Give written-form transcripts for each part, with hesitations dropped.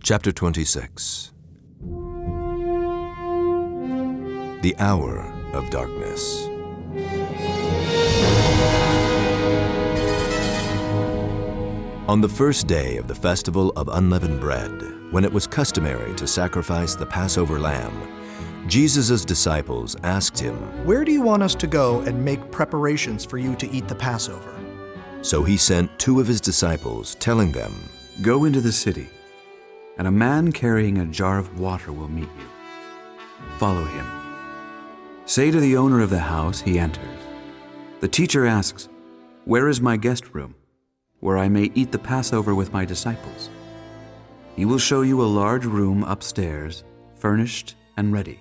Chapter 26. The Hour of Darkness. On the first day of the festival of unleavened bread, when it was customary to sacrifice the Passover lamb, Jesus' disciples asked him, "Where do you want us to go and make preparations for you to eat the Passover?" So he sent two of his disciples, telling them, "Go into the city, and a man carrying a jar of water will meet you. Follow him. Say to the owner of the house he enters, 'The teacher asks, where is my guest room, where I may eat the Passover with my disciples?' He will show you a large room upstairs, furnished and ready.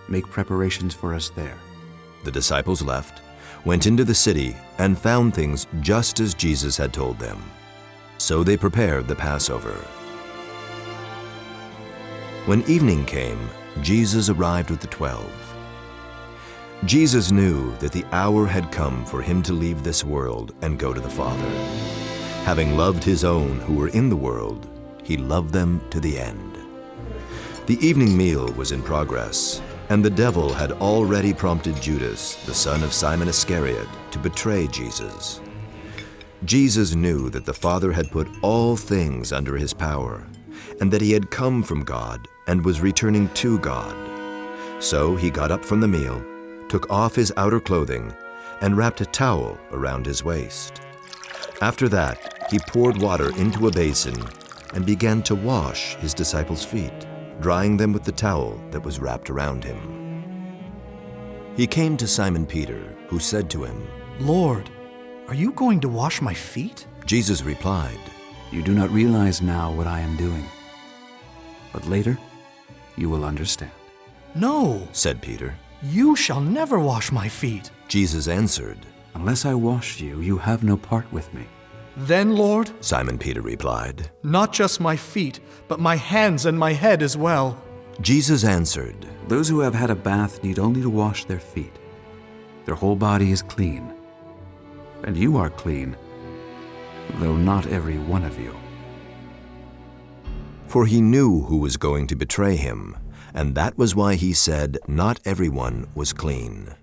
Make preparations for us there." The disciples left, went into the city, and found things just as Jesus had told them. So they prepared the Passover. When evening came, Jesus arrived with the 12. Jesus knew that the hour had come for him to leave this world and go to the Father. Having loved his own who were in the world, he loved them to the end. The evening meal was in progress, and the devil had already prompted Judas, the son of Simon Iscariot, to betray Jesus. Jesus knew that the Father had put all things under his power, and that he had come from God and was returning to God. So he got up from the meal, took off his outer clothing, and wrapped a towel around his waist. After that, he poured water into a basin and began to wash his disciples' feet, drying them with the towel that was wrapped around him. He came to Simon Peter, who said to him, "Lord, are you going to wash my feet?" Jesus replied, You do not realize now what I am doing, but later you will understand. "No, said Peter. you shall never wash my feet." Jesus answered, Unless I wash you, you have no part with me. "Then, Lord, Simon Peter replied. not just my feet, but my hands and my head as well." Jesus answered, Those who have had a bath need only to wash their feet. Their whole body is clean. And you are clean, though not every one of you. For he knew who was going to betray him, and that was why he said not everyone was clean.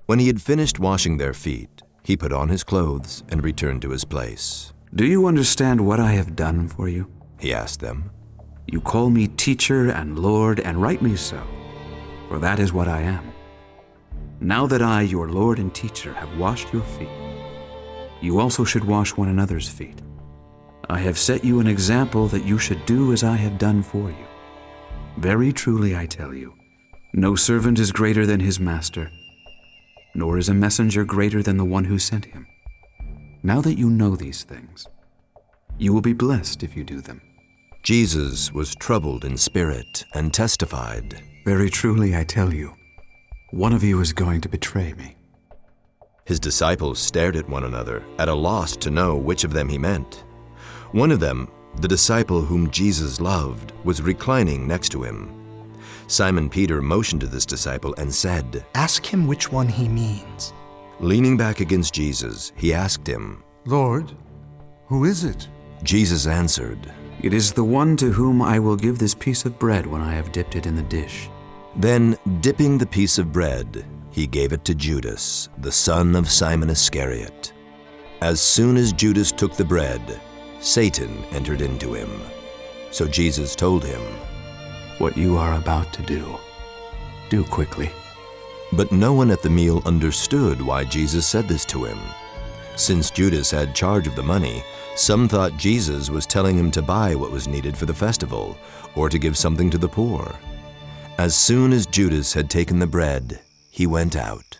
When he had finished washing their feet, he put on his clothes and returned to his place. Do you understand what I have done for you? He asked them. You call me teacher and Lord, and rightly so, for that is what I am. Now that I, your Lord and teacher, have washed your feet, you also should wash one another's feet. I have set you an example that you should do as I have done for you. Very truly I tell you, no servant is greater than his master, nor is a messenger greater than the one who sent him. Now that you know these things, you will be blessed if you do them. Jesus was troubled in spirit and testified, Very truly I tell you, one of you is going to betray me. His disciples stared at one another, at a loss to know which of them he meant. One of them, the disciple whom Jesus loved, was reclining next to him. Simon Peter motioned to this disciple and said, "Ask him which one he means." Leaning back against Jesus, he asked him, "Lord, who is it?" Jesus answered. It is the one to whom I will give this piece of bread when I have dipped it in the dish. Then, dipping the piece of bread, he gave it to Judas, the son of Simon Iscariot. As soon as Judas took the bread, Satan entered into him. So Jesus told him, What you are about to do quickly. But no one at the meal understood why Jesus said this to him. Since Judas had charge of the money, some thought Jesus was telling him to buy what was needed for the festival, or to give something to the poor. As soon as Judas had taken the bread, he went out,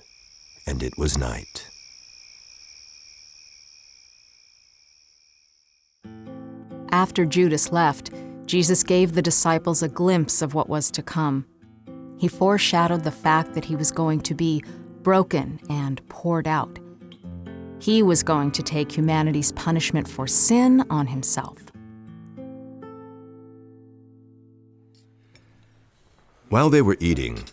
and it was night. After Judas left, Jesus gave the disciples a glimpse of what was to come. He foreshadowed the fact that he was going to be broken and poured out. He was going to take humanity's punishment for sin on himself. While they were eating,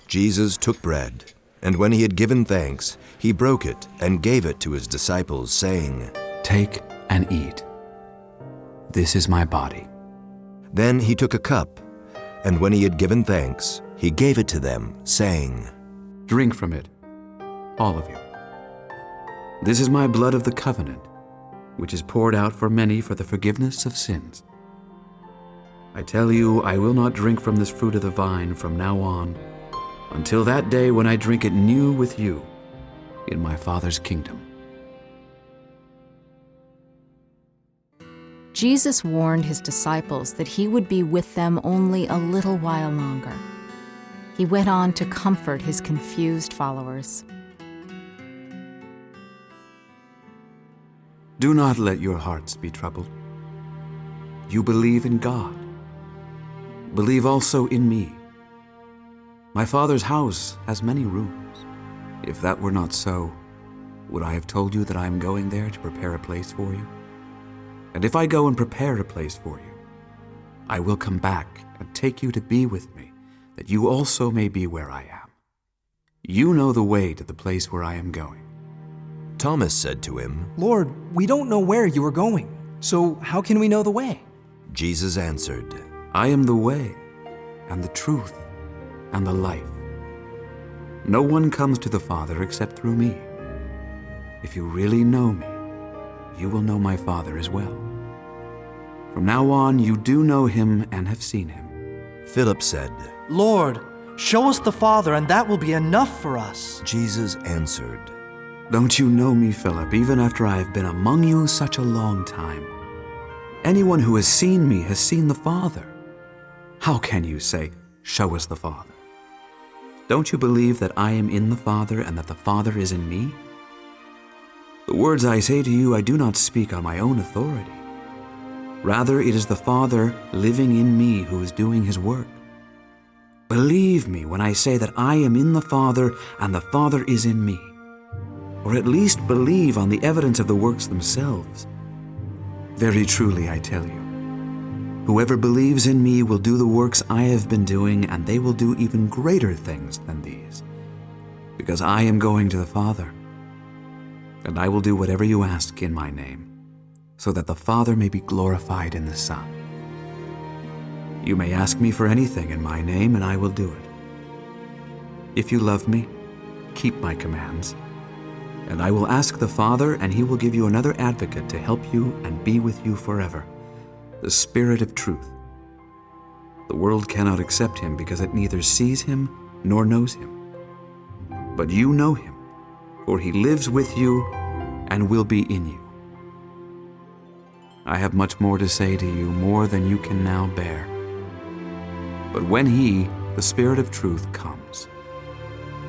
Jesus took bread, and when he had given thanks, he broke it and gave it to his disciples, saying, Take and eat. This is my body, Then he took a cup, and when he had given thanks, he gave it to them, saying, Drink from it, all of you. This is my blood of the covenant, which is poured out for many for the forgiveness of sins. I tell you, I will not drink from this fruit of the vine from now on, until that day when I drink it new with you in my Father's kingdom. Jesus warned his disciples that he would be with them only a little while longer. He went on to comfort his confused followers. Do not let your hearts be troubled. You believe in God. Believe also in me. My Father's house has many rooms. If that were not so, would I have told you that I am going there to prepare a place for you? And if I go and prepare a place for you, I will come back and take you to be with me, that you also may be where I am. You know the way to the place where I am going. Thomas said to him, Lord, we don't know where you are going, so how can we know the way? Jesus answered, I am the way, and the truth, and the life. No one comes to the Father except through me. If you really know me, you will know my Father as well. From now on, you do know him and have seen him. Philip said, Lord, show us the Father, and that will be enough for us. Jesus answered, Don't you know me, Philip, even after I have been among you such a long time? Anyone who has seen me has seen the Father. How can you say, show us the Father? Don't you believe that I am in the Father and that the Father is in me? The words I say to you I do not speak on my own authority. Rather, it is the Father living in me who is doing his work. Believe me when I say that I am in the Father and the Father is in me. Or at least believe on the evidence of the works themselves. Very truly I tell you, whoever believes in me will do the works I have been doing, and they will do even greater things than these, because I am going to the Father. And I will do whatever you ask in my name, so that the Father may be glorified in the Son. You may ask me for anything in my name, and I will do it. If you love me, keep my commands. And I will ask the Father, and he will give you another advocate to help you and be with you forever, the Spirit of truth. The world cannot accept him because it neither sees him nor knows him. But you know him, for he lives with you and will be in you. I have much more to say to you, more than you can now bear. But when he, the Spirit of truth, comes,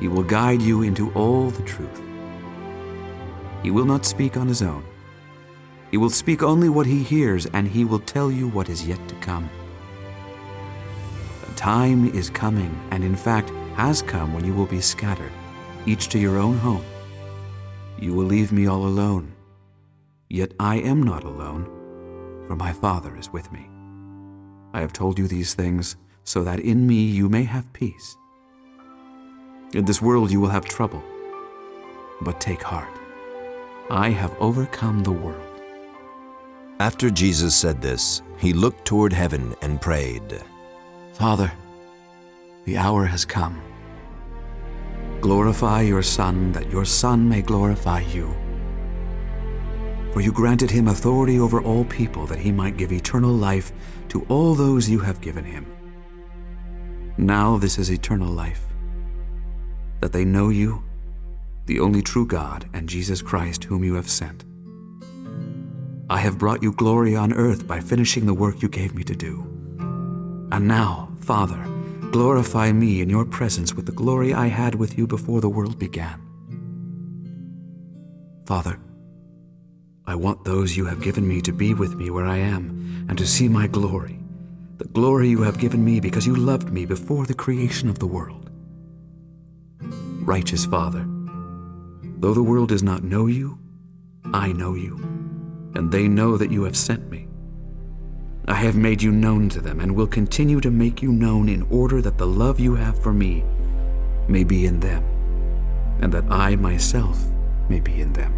he will guide you into all the truth. He will not speak on his own. He will speak only what he hears, and he will tell you what is yet to come. The time is coming, and in fact has come, when you will be scattered, each to your own home. You will leave me all alone. Yet I am not alone, for my Father is with me. I have told you these things so that in me you may have peace. In this world you will have trouble, but take heart. I have overcome the world. After Jesus said this, he looked toward heaven and prayed, Father, the hour has come. Glorify your Son, that your Son may glorify you. For you granted him authority over all people, that he might give eternal life to all those you have given him. Now this is eternal life, that they know you, the only true God, and Jesus Christ, whom you have sent. I have brought you glory on earth by finishing the work you gave me to do. And now, Father, glorify me in your presence with the glory I had with you before the world began. Father, I want those you have given me to be with me where I am, and to see my glory, the glory you have given me because you loved me before the creation of the world. Righteous Father, though the world does not know you, I know you, and they know that you have sent me. I have made you known to them and will continue to make you known, in order that the love you have for me may be in them, and that I myself may be in them.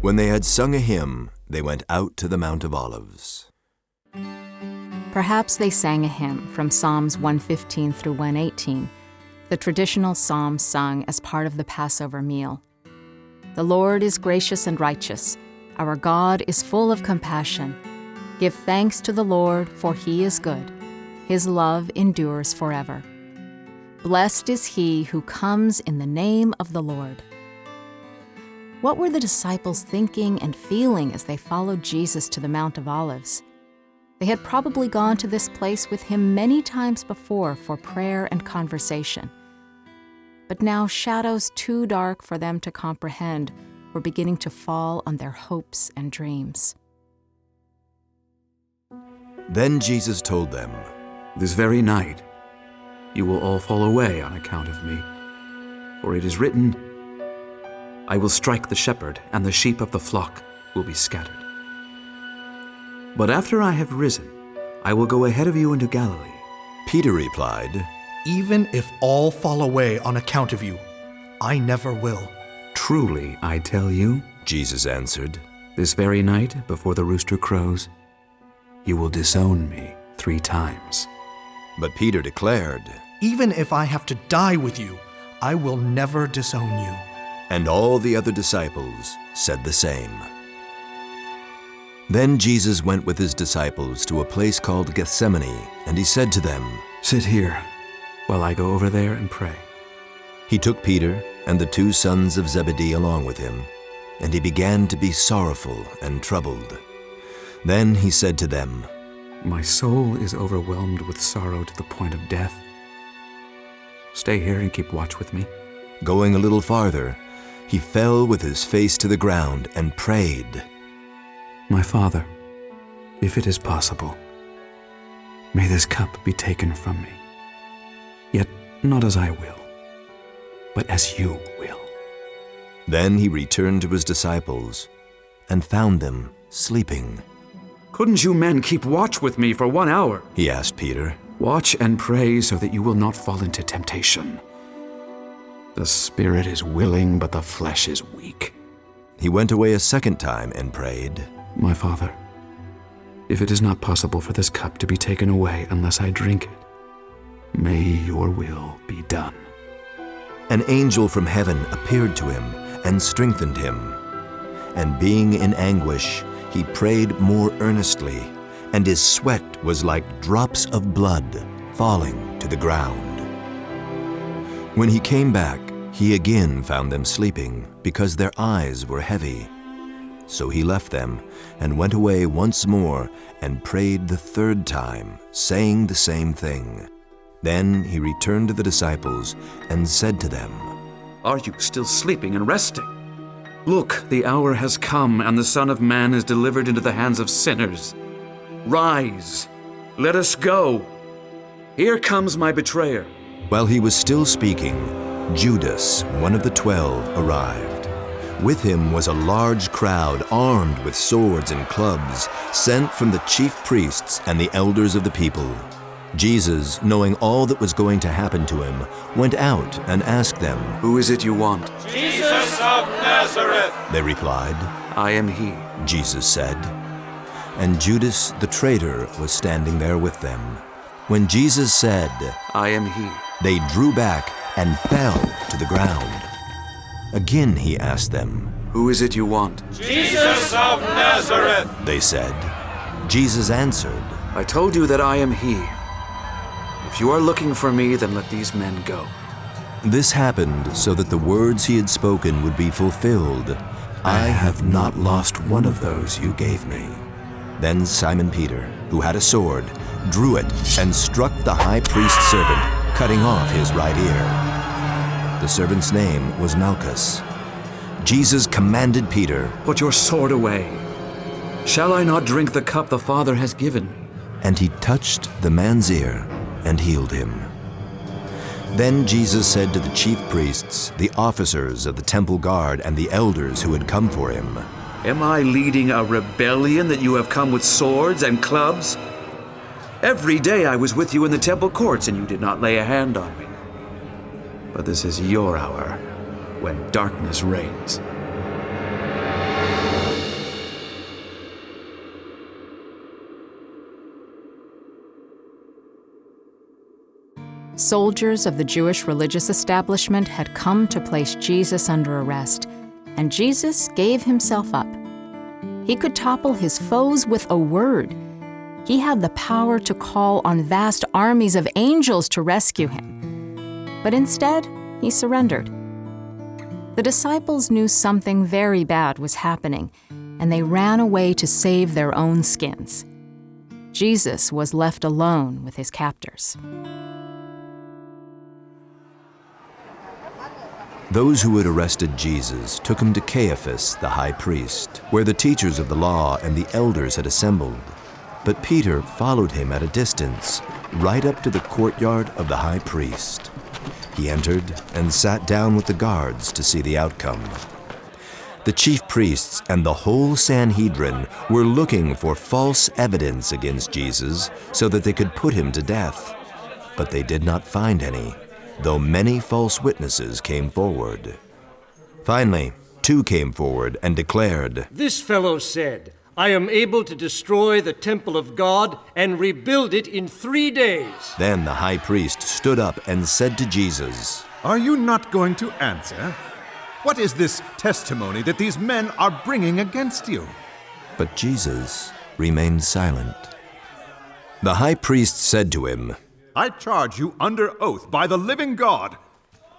When they had sung a hymn, they went out to the Mount of Olives. Perhaps they sang a hymn from Psalms 115 through 118, the traditional psalm sung as part of the Passover meal. The Lord is gracious and righteous. Our God is full of compassion. Give thanks to the Lord, for he is good. His love endures forever. Blessed is he who comes in the name of the Lord. What were the disciples thinking and feeling as they followed Jesus to the Mount of Olives? They had probably gone to this place with him many times before for prayer and conversation. But now shadows too dark for them to comprehend were beginning to fall on their hopes and dreams. Then Jesus told them, This very night you will all fall away on account of me. For it is written, I will strike the shepherd, and the sheep of the flock will be scattered. But after I have risen, I will go ahead of you into Galilee. Peter replied, Even if all fall away on account of you, I never will. Truly, I tell you, Jesus answered, this very night before the rooster crows, you will disown me 3 times. But Peter declared, Even if I have to die with you, I will never disown you. and all the other disciples said the same. Then Jesus went with his disciples to a place called Gethsemane, and he said to them, Sit here while I go over there and pray. He took Peter and the 2 sons of Zebedee along with him, and he began to be sorrowful and troubled. Then he said to them, My soul is overwhelmed with sorrow to the point of death. Stay here and keep watch with me. Going a little farther, he fell with his face to the ground and prayed, My Father, if it is possible, may this cup be taken from me. Yet not as I will, but as you will. Then he returned to his disciples and found them sleeping. Couldn't you men keep watch with me for 1 hour? He asked Peter. Watch and pray so that you will not fall into temptation. The spirit is willing, but the flesh is weak. He went away a second time and prayed, My Father, if it is not possible for this cup to be taken away unless I drink it, may your will be done. An angel from heaven appeared to him and strengthened him. And being in anguish, he prayed more earnestly, and his sweat was like drops of blood falling to the ground. When he came back, he again found them sleeping because their eyes were heavy. So he left them and went away once more and prayed the 3rd time, saying the same thing. Then he returned to the disciples and said to them, Are you still sleeping and resting? Look, the hour has come, and the Son of Man is delivered into the hands of sinners. Rise, let us go. Here comes my betrayer. While he was still speaking, Judas, one of the 12, arrived. With him was a large crowd armed with swords and clubs, sent from the chief priests and the elders of the people. Jesus, knowing all that was going to happen to him, went out and asked them, Who is it you want? Jesus of Nazareth! They replied. I am he. Jesus said. And Judas the traitor was standing there with them. When Jesus said, I am he. they drew back and fell to the ground. Again he asked them, Who is it you want? Jesus of Nazareth! They said. Jesus answered, I told you that I am he. If you are looking for me, then let these men go. This happened so that the words he had spoken would be fulfilled. I have not lost one of those you gave me. Then Simon Peter, who had a sword, drew it and struck the high priest's servant, cutting off his right ear. The servant's name was Malchus. Jesus commanded Peter, Put your sword away. Shall I not drink the cup the Father has given me? and he touched the man's ear and healed him. Then Jesus said to the chief priests, the officers of the temple guard, and the elders who had come for him, Am I leading a rebellion that you have come with swords and clubs? Every day I was with you in the temple courts, and you did not lay a hand on me. But this is your hour, when darkness reigns. Soldiers of the Jewish religious establishment had come to place Jesus under arrest, and Jesus gave himself up. He could topple his foes with a word. He had the power to call on vast armies of angels to rescue him. But instead, he surrendered. The disciples knew something very bad was happening, and they ran away to save their own skins. Jesus was left alone with his captors. Those who had arrested Jesus took him to Caiaphas, the high priest, where the teachers of the law and the elders had assembled. But Peter followed him at a distance, right up to the courtyard of the high priest. He entered and sat down with the guards to see the outcome. The chief priests and the whole Sanhedrin were looking for false evidence against Jesus so that they could put him to death. But they did not find any, though many false witnesses came forward. Finally, 2 came forward and declared, "This fellow said, 'I am able to destroy the temple of God and rebuild it in 3 days.'" Then the high priest stood up and said to Jesus, Are you not going to answer? What is this testimony that these men are bringing against you? But Jesus remained silent. The high priest said to him, I charge you under oath by the living God.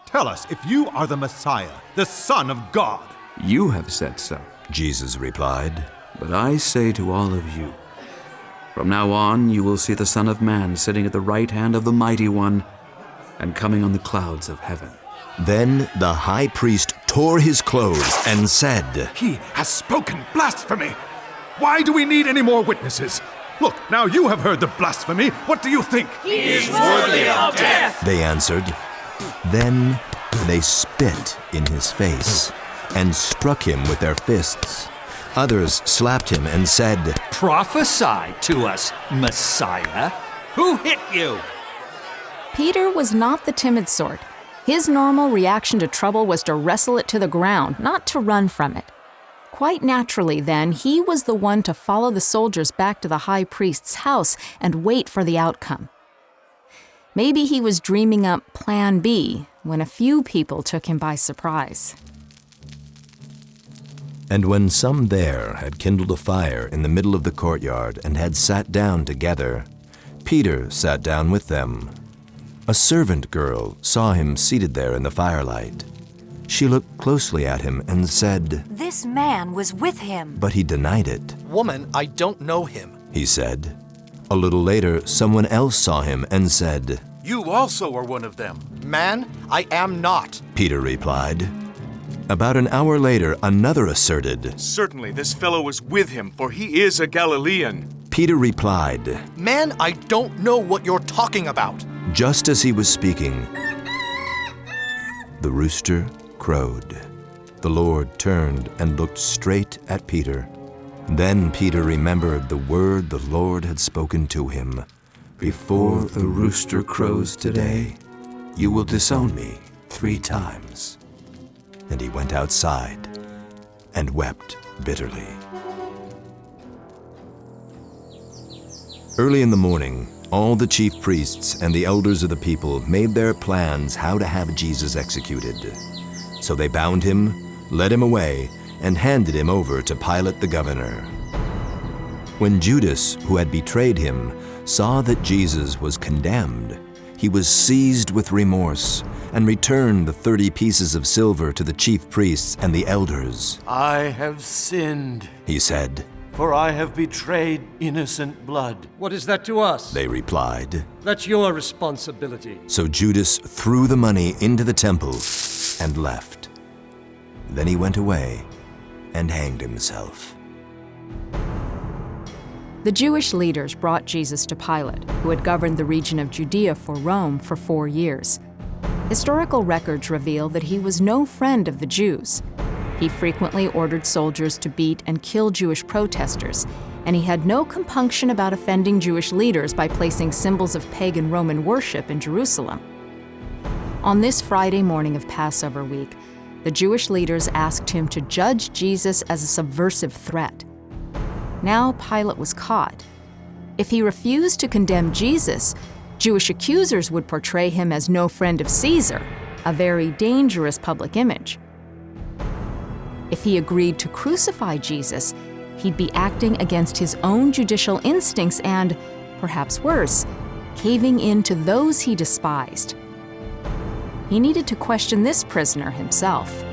Tell us if you are the Messiah, the Son of God. You have said so. Jesus replied. But I say to all of you, from now on you will see the Son of Man sitting at the right hand of the Mighty One and coming on the clouds of heaven. Then the high priest tore his clothes and said, He has spoken blasphemy. Why do we need any more witnesses? Look, now you have heard the blasphemy. What do you think? He is worthy of death. They answered. Then they spit in his face and struck him with their fists. Others slapped him and said, Prophesy to us, Messiah. Who hit you? Peter was not the timid sort. His normal reaction to trouble was to wrestle it to the ground, not to run from it. Quite naturally, then, he was the one to follow the soldiers back to the high priest's house and wait for the outcome. Maybe he was dreaming up Plan B when a few people took him by surprise. And when some there had kindled a fire in the middle of the courtyard and had sat down together, Peter sat down with them. A servant girl saw him seated there in the firelight. She looked closely at him and said, This man was with him. But he denied it. Woman, I don't know him. He said. A little later, someone else saw him and said, You also are one of them. Man, I am not. Peter replied. About an hour later, another asserted, Certainly this fellow was with him, for he is a Galilean. Peter replied. Man, I don't know what you're talking about. Just as he was speaking, the rooster crowed. The Lord turned and looked straight at Peter. Then Peter remembered the word the Lord had spoken to him. Before the rooster crows today, you will disown me 3 times. And he went outside and wept bitterly. Early in the morning, all the chief priests and the elders of the people made their plans how to have Jesus executed. So they bound him, led him away, and handed him over to Pilate the governor. When Judas, who had betrayed him, saw that Jesus was condemned, he was seized with remorse and returned the 30 pieces of silver to the chief priests and the elders. I have sinned, He said. for I have betrayed innocent blood. What is that to us? They replied. That's your responsibility. So Judas threw the money into the temple and left. Then he went away and hanged himself. The Jewish leaders brought Jesus to Pilate, who had governed the region of Judea for Rome for 4 years. Historical records reveal that he was no friend of the Jews. He frequently ordered soldiers to beat and kill Jewish protesters, and he had no compunction about offending Jewish leaders by placing symbols of pagan Roman worship in Jerusalem. On this Friday morning of Passover week, the Jewish leaders asked him to judge Jesus as a subversive threat. Now Pilate was caught. If he refused to condemn Jesus, Jewish accusers would portray him as no friend of Caesar, a very dangerous public image. If he agreed to crucify Jesus, he'd be acting against his own judicial instincts and, perhaps worse, caving in to those he despised. He needed to question this prisoner himself.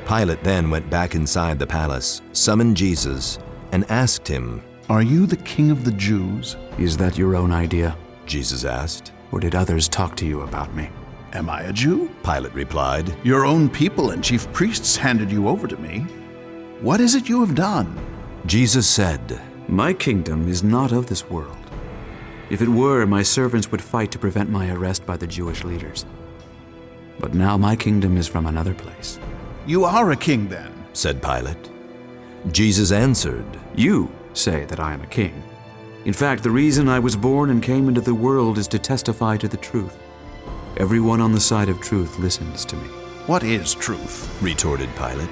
Pilate then went back inside the palace, summoned Jesus, and asked him, "Are you the king of the Jews?" Is that your own idea? Jesus asked. Or did others talk to you about me? "Am I a Jew?" Pilate replied. "Your own people and chief priests handed you over to me. What is it you have done?" Jesus said, My kingdom is not of this world. If it were, my servants would fight to prevent my arrest by the Jewish leaders. But now my kingdom is from another place. "You are a king then," said Pilate. Jesus answered, You say that I am a king. In fact, the reason I was born and came into the world is to testify to the truth. Everyone on the side of truth listens to me. "What is truth?" retorted Pilate.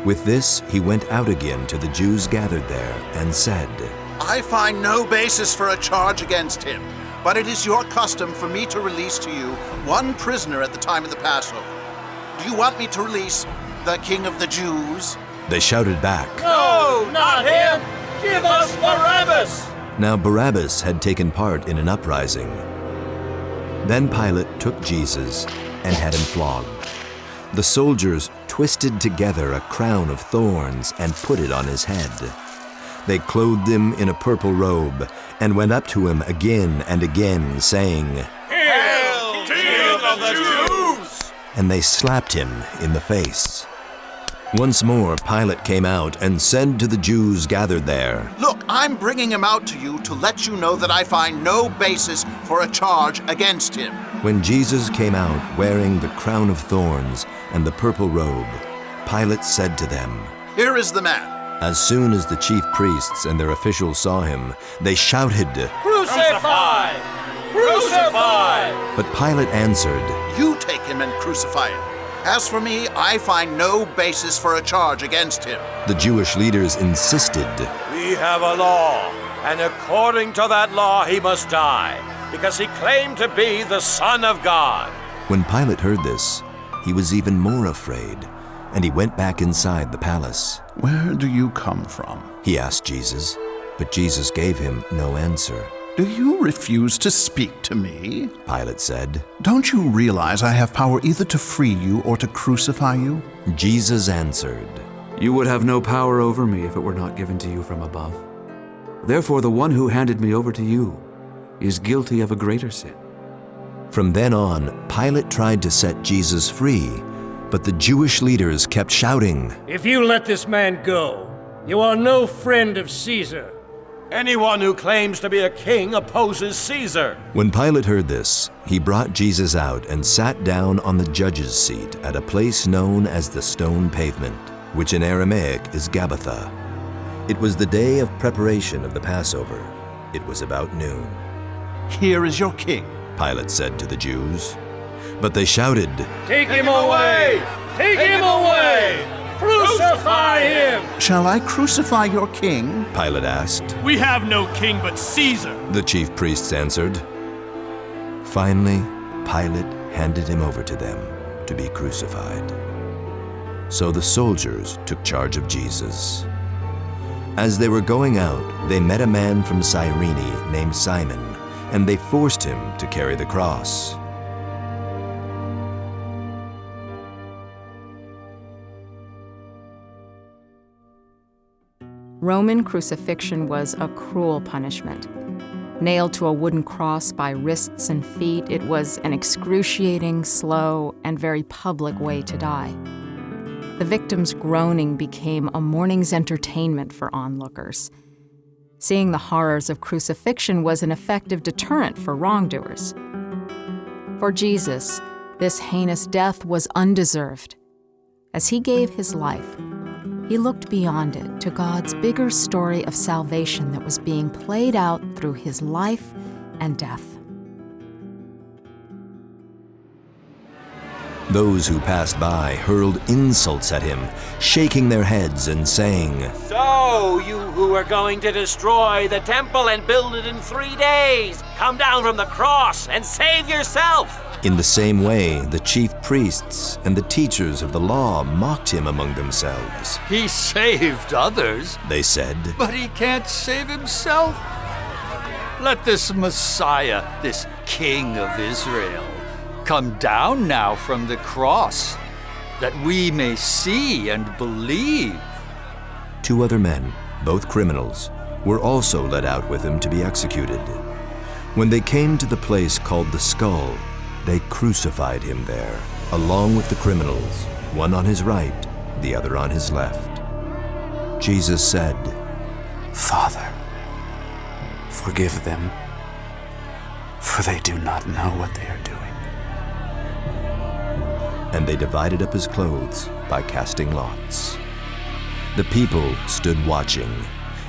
With this, he went out again to the Jews gathered there and said, I find no basis for a charge against him, but it is your custom for me to release to you one prisoner at the time of the Passover. Do you want me to release the King of the Jews? They shouted back, No, not him! Give us Barabbas! Now Barabbas had taken part in an uprising. Then Pilate took Jesus and had him flogged. The soldiers twisted together a crown of thorns and put it on his head. They clothed him in a purple robe and went up to him again and again, saying, Hail, King of the Jews! And they slapped him in the face. Once more Pilate came out and said to the Jews gathered there, Look, I'm bringing him out to you to let you know that I find no basis for a charge against him. When Jesus came out wearing the crown of thorns and the purple robe, Pilate said to them, Here is the man. As soon as the chief priests and their officials saw him, they shouted, Crucify! Crucify! But Pilate answered, You take him and crucify him. As for me, I find no basis for a charge against him. The Jewish leaders insisted, We have a law, and according to that law he must die, because he claimed to be the Son of God. When Pilate heard this, he was even more afraid, and he went back inside the palace. "Where do you come from?" He asked Jesus, but Jesus gave him no answer. "Do you refuse to speak to me?" Pilate said. "Don't you realize I have power either to free you or to crucify you?" Jesus answered, You would have no power over me if it were not given to you from above. Therefore, the one who handed me over to you is guilty of a greater sin." From then on, Pilate tried to set Jesus free, but the Jewish leaders kept shouting, If you let this man go, you are no friend of Caesar. Anyone who claims to be a king opposes Caesar. When Pilate heard this, he brought Jesus out and sat down on the judge's seat at a place known as the Stone Pavement, which in Aramaic is Gabbatha. It was the day of preparation of the Passover. It was about noon. Here is your king, Pilate said to the Jews. But they shouted, Take him away! Take him away! Crucify him! "Shall I crucify your king?" Pilate asked. We have no king but Caesar. The chief priests answered. Finally, Pilate handed him over to them to be crucified. So the soldiers took charge of Jesus. As they were going out, they met a man from Cyrene named Simon, and they forced him to carry the cross. Roman crucifixion was a cruel punishment. Nailed to a wooden cross by wrists and feet, it was an excruciating, slow, and very public way to die. The victim's groaning became a morning's entertainment for onlookers. Seeing the horrors of crucifixion was an effective deterrent for wrongdoers. For Jesus, this heinous death was undeserved. As he gave his life, he looked beyond it to God's bigger story of salvation that was being played out through his life and death. Those who passed by hurled insults at him, shaking their heads and saying, So, you who are going to destroy the temple and build it in 3 days, come down from the cross and save yourself. In the same way, the chief priests and the teachers of the law mocked him among themselves. He saved others, They said, but he can't save himself. Let this Messiah, this King of Israel, come down now from the cross, that we may see and believe. 2 other men, both criminals, were also led out with him to be executed. When they came to the place called the Skull, they crucified him there, along with the criminals, one on his right, the other on his left. Jesus said, Father, forgive them, for they do not know what they are doing. And they divided up his clothes by casting lots. The people stood watching,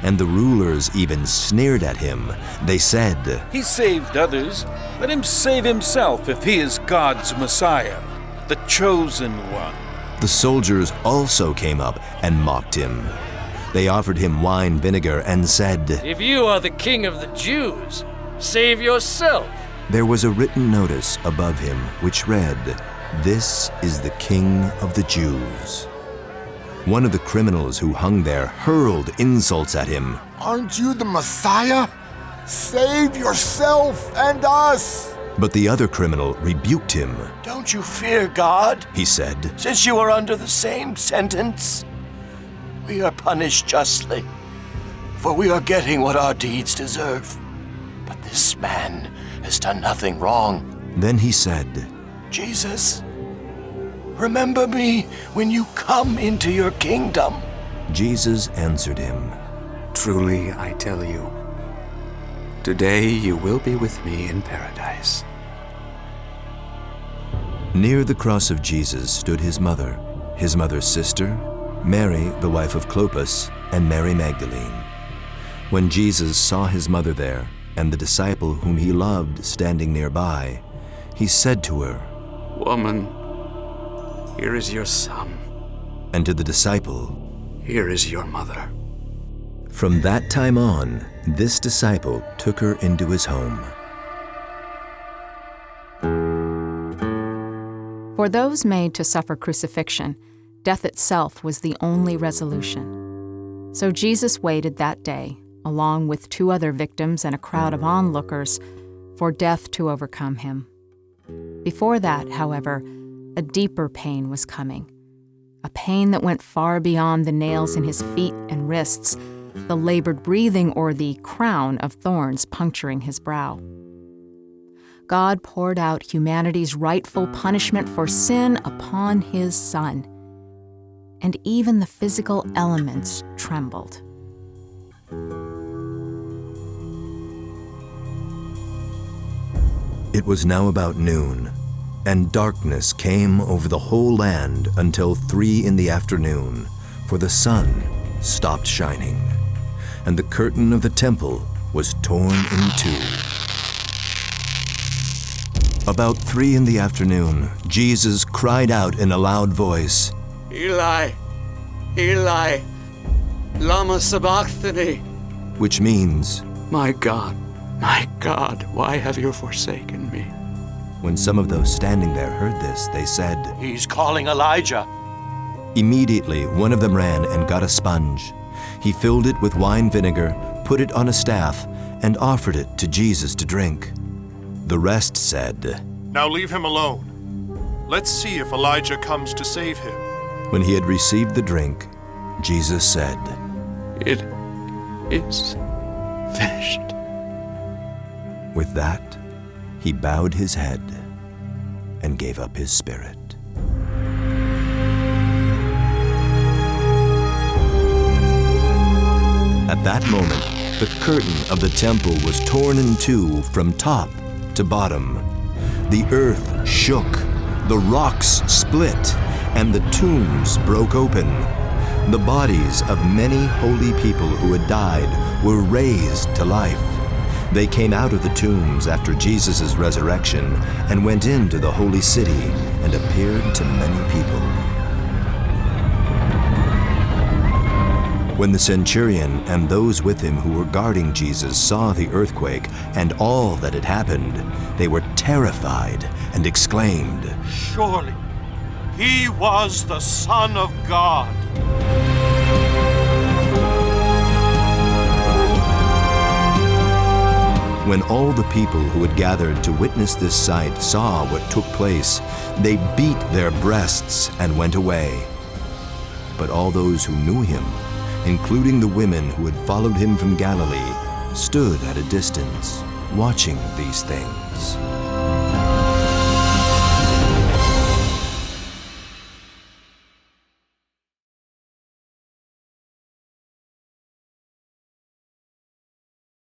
and the rulers even sneered at him. They said, He saved others. Let him save himself if he is God's Messiah, the chosen one. The soldiers also came up and mocked him. They offered him wine vinegar and said, If you are the king of the Jews, save yourself. There was a written notice above him which read, This is the King of the Jews. One of the criminals who hung there hurled insults at him. Aren't you the Messiah? Save yourself and us! But the other criminal rebuked him. Don't you fear God? He said, Since you are under the same sentence, we are punished justly, for we are getting what our deeds deserve. But this man has done nothing wrong. Then he said, Jesus, remember me when you come into your kingdom. Jesus answered him, Truly, I tell you, today you will be with me in paradise. Near the cross of Jesus stood his mother's sister, Mary, the wife of Clopas, and Mary Magdalene. When Jesus saw his mother there, and the disciple whom he loved standing nearby, he said to her, Woman, here is your son. And to the disciple, Here is your mother. From that time on, this disciple took her into his home. For those made to suffer crucifixion, death itself was the only resolution. So Jesus waited that day, along with 2 other victims and a crowd of onlookers, for death to overcome him. Before that, however, a deeper pain was coming, a pain that went far beyond the nails in his feet and wrists, the labored breathing or the crown of thorns puncturing his brow. God poured out humanity's rightful punishment for sin upon his Son, and even the physical elements trembled. It was now about noon, and darkness came over the whole land until 3 p.m, for the sun stopped shining, and the curtain of the temple was torn in 2. About 3 p.m, Jesus cried out in a loud voice, Eli, Eli, lama sabachthani, which means, my God, why have you forsaken me? When some of those standing there heard this, they said, He's calling Elijah. Immediately, one of them ran and got a sponge. He filled it with wine vinegar, put it on a staff, and offered it to Jesus to drink. The rest said, Now leave him alone. Let's see if Elijah comes to save him. When he had received the drink, Jesus said, It is finished. With that, he bowed his head and gave up his spirit. At that moment, the curtain of the temple was torn in 2 from top to bottom. The earth shook, the rocks split, and the tombs broke open. The bodies of many holy people who had died were raised to life. They came out of the tombs after Jesus' resurrection and went into the holy city and appeared to many people. When the centurion and those with him who were guarding Jesus saw the earthquake and all that had happened, they were terrified and exclaimed, Surely he was the Son of God. When all the people who had gathered to witness this sight saw what took place, they beat their breasts and went away. But all those who knew him, including the women who had followed him from Galilee, stood at a distance, watching these things.